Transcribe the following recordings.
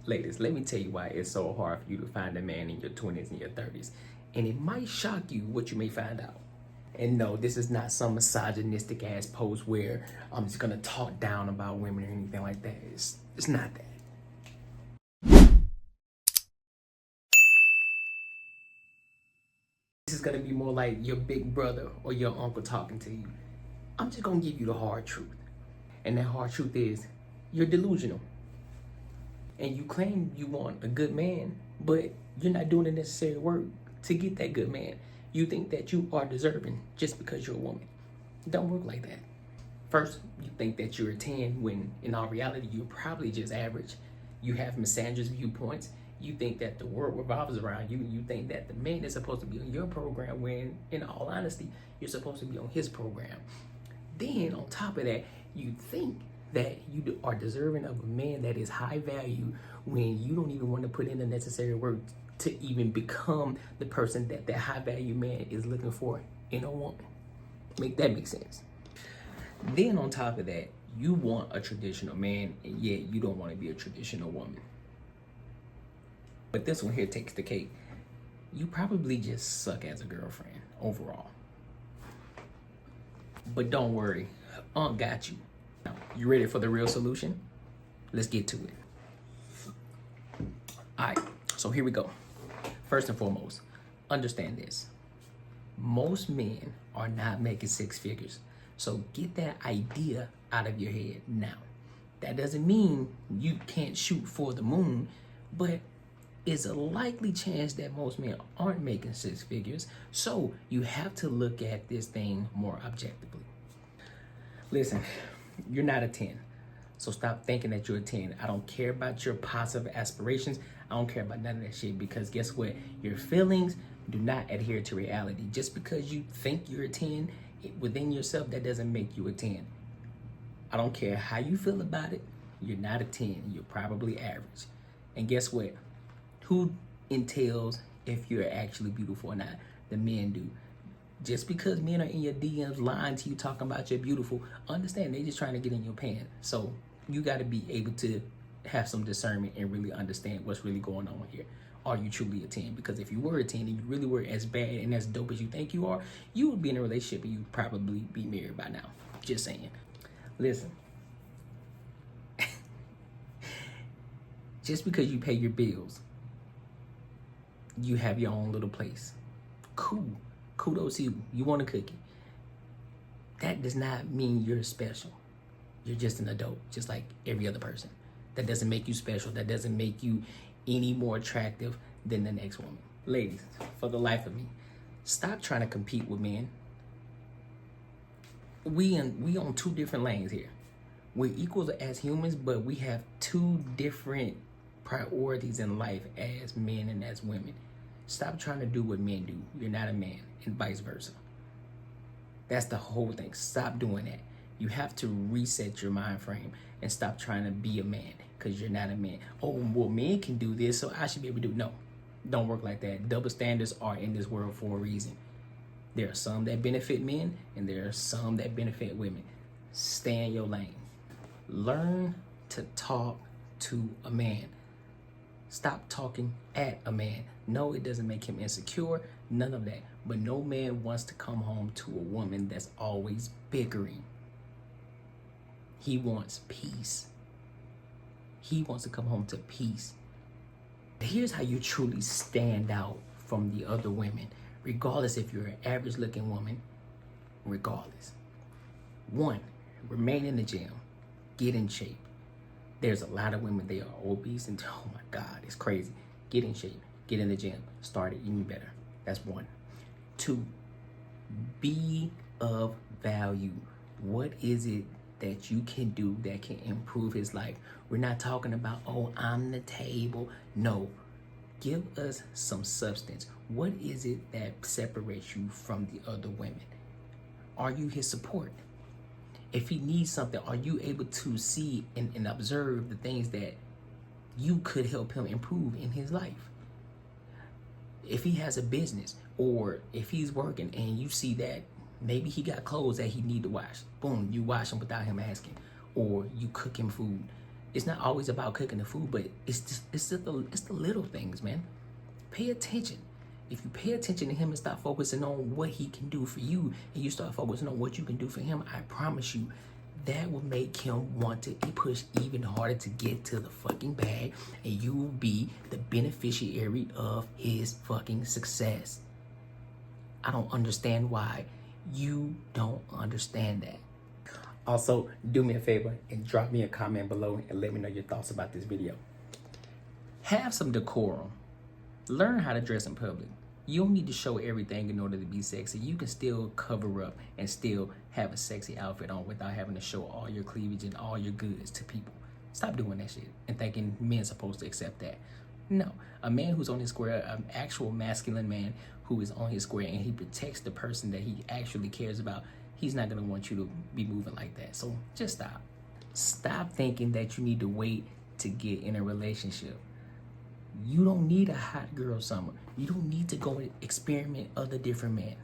Ladies, let me tell you why it's so hard for you to find a man in your 20s and your 30s. And it might shock you what you may find out. And no, this is not some misogynistic ass post where I'm just gonna talk down about women or anything like that. It's not that. This is gonna be more like your big brother or your uncle talking to you. I'm just gonna give you the hard truth. And that hard truth is you're delusional. And you claim you want a good man, but you're not doing the necessary work to get that good man. You think that you are deserving just because you're a woman. It don't work like that. First, you think that you're a 10 when in all reality, you're probably just average. You have misandrous viewpoints. You think that the world revolves around you. You think that the man is supposed to be on your program when in all honesty, you're supposed to be on his program. Then on top of that, you think that you are deserving of a man that is high value when you don't even want to put in the necessary work to even become the person that that high value man is looking for in a woman. Make that make sense. Then on top of that, you want a traditional man, and yet you don't want to be a traditional woman. But this one here takes the cake. You probably just suck as a girlfriend overall. But don't worry, Aunt got you. Now, you ready for the real solution? Let's get to it. All right, so here we go. First and foremost, understand this. Most men are not making six figures. So get that idea out of your head now. That doesn't mean you can't shoot for the moon, but it's a likely chance that most men aren't making six figures. So you have to look at this thing more objectively. Listen, you're not a 10. So stop thinking that you're a 10. I don't care about your positive aspirations. I don't care about none of that shit because guess what? Your feelings do not adhere to reality. Just because you think you're a 10 within yourself, that doesn't make you a 10. I don't care how you feel about it. You're not a 10. You're probably average. And guess what? Who entails if you're actually beautiful or not? The men do. Just because men are in your DMs lying to you talking about you're beautiful, understand they're just trying to get in your pants. So you got to be able to have some discernment and really understand what's really going on here. Are you truly a 10? Because if you were a 10 and you really were as bad and as dope as you think you are, you would be in a relationship and you'd probably be married by now. Just saying. Listen. Just because you pay your bills, you have your own little place. Cool. Kudos to you. You want a cookie. That does not mean you're special. You're just an adult, just like every other person. That doesn't make you special. That doesn't make you any more attractive than the next woman. Ladies, for the life of me, stop trying to compete with men. We on two different lanes here. We're equal as humans, but we have two different priorities in life as men and as women. Stop trying to do what men do. You're not a man, and vice versa. That's the whole thing. Stop doing that. You have to reset your mind frame and stop trying to be a man because you're not a man. Oh, well, men can do this, so I should be able to do it. No, don't work like that. Double standards are in this world for a reason. There are some that benefit men, and there are some that benefit women. Stay in your lane. Learn to talk to a man. Stop talking at a man. No, it doesn't make him insecure, none of that. But no man wants to come home to a woman that's always bickering. He wants peace. He wants to come home to peace. Here's how you truly stand out from the other women, regardless if you're an average looking woman, regardless. 1, remain in the gym, get in shape. There's a lot of women, they are obese and oh my God, it's crazy. Get in shape, get in the gym, start eating better. That's 1. 2, be of value. What is it that you can do that can improve his life? We're not talking about, oh, I'm the table. No, give us some substance. What is it that separates you from the other women? Are you his support? If he needs something, are you able to see and observe the things that you could help him improve in his life? If he has a business or if he's working and you see that maybe he got clothes that he need to wash, boom, you wash them without him asking. Or you cook him food. It's not always about cooking the food, but it's the little things, man. Pay attention. If you pay attention to him and stop focusing on what he can do for you, and you start focusing on what you can do for him, I promise you, that will make him want to push even harder to get to the fucking bag, and you will be the beneficiary of his fucking success. I don't understand why you don't understand that. Also, do me a favor and drop me a comment below and let me know your thoughts about this video. Have some decorum. Learn how to dress in public. You don't need to show everything in order to be sexy. You can still cover up and still have a sexy outfit on without having to show all your cleavage and all your goods to people. Stop doing that shit and thinking men's supposed to accept that. No, a man who's on his square, an actual masculine man who is on his square and he protects the person that he actually cares about, he's not gonna want you to be moving like that. So just stop. Stop thinking that you need to wait to get in a relationship. You don't need a hot girl summer. You don't need to go and experiment other different men.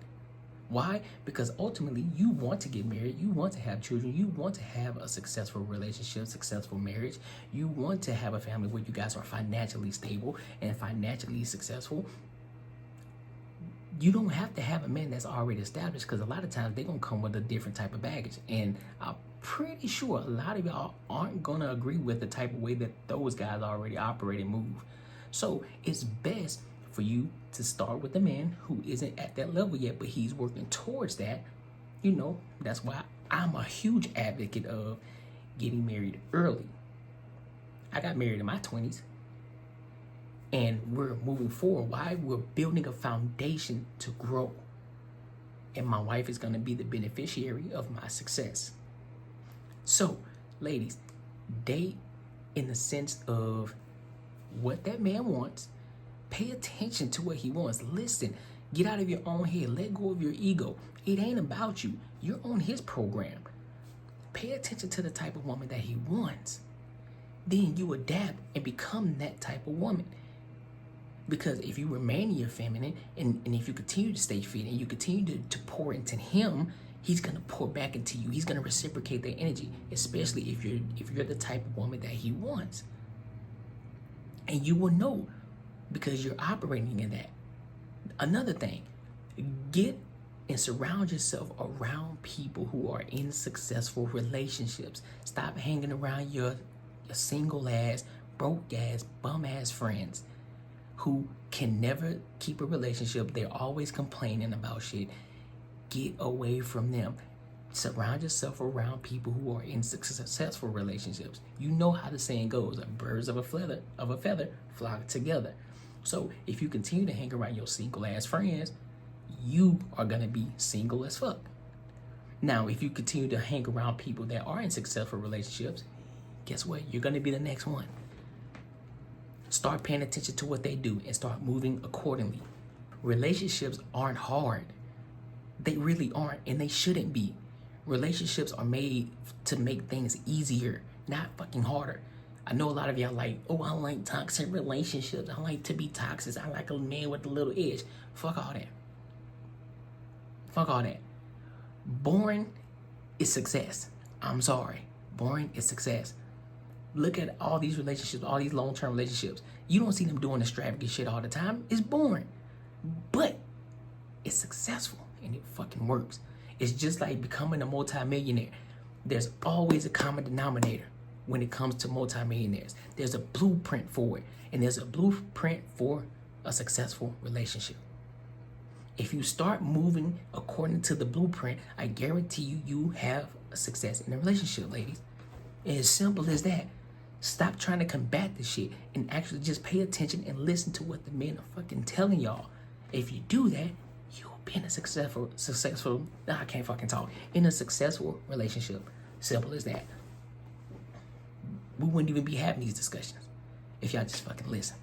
Why? Because ultimately you want to get married. You want to have children. You want to have a successful relationship, successful marriage. You want to have a family where you guys are financially stable and financially successful. You don't have to have a man that's already established, because a lot of times they're going to come with a different type of baggage. And I'm pretty sure a lot of y'all aren't going to agree with the type of way that those guys already operate and move. So it's best for you to start with a man who isn't at that level yet, but he's working towards that. You know, that's why I'm a huge advocate of getting married early. I got married in my 20s. And we're moving forward. Why? We're building a foundation to grow. And my wife is going to be the beneficiary of my success. So, ladies, date in the sense of what that man wants. Pay attention to what he wants. Listen, get out of your own head. Let go of your ego. It ain't about you. You're on his program. Pay attention to the type of woman that he wants. Then you adapt and become that type of woman. Because if you remain in your feminine and if you continue to stay fit and you continue to pour into him, he's gonna pour back into you. He's gonna reciprocate that energy, especially if you're the type of woman that he wants. And you will know because you're operating in that. Another thing, get and surround yourself around people who are in successful relationships. Stop hanging around your single ass, broke ass, bum ass friends who can never keep a relationship. They're always complaining about shit. Get away from them. Surround yourself around people who are in successful relationships. You know how the saying goes, birds of a feather flock together. So if you continue to hang around your single ass friends, you are gonna be single as fuck. Now, if you continue to hang around people that are in successful relationships, guess what? You're gonna be the next one. Start paying attention to what they do and start moving accordingly. Relationships aren't hard. They really aren't, and they shouldn't be. Relationships are made to make things easier, not fucking harder. I know a lot of y'all like, oh, I like toxic relationships. I like to be toxic. I like a man with a little edge. Fuck all that. Fuck all that. Boring is success. I'm sorry. Boring is success. Look at all these relationships, all these long-term relationships. You don't see them doing extravagant shit all the time. It's boring. But it's successful and it fucking works. It's just like becoming a multimillionaire. There's always a common denominator when it comes to multimillionaires. There's a blueprint for it. And there's a blueprint for a successful relationship. If you start moving according to the blueprint, I guarantee you have a success in a relationship, ladies. It's as simple as that. Stop trying to combat this shit and actually just pay attention and listen to what the men are fucking telling y'all. If you do that, you'll be in a successful, I can't fucking talk, in a successful relationship. Simple as that. We wouldn't even be having these discussions if y'all just fucking listen.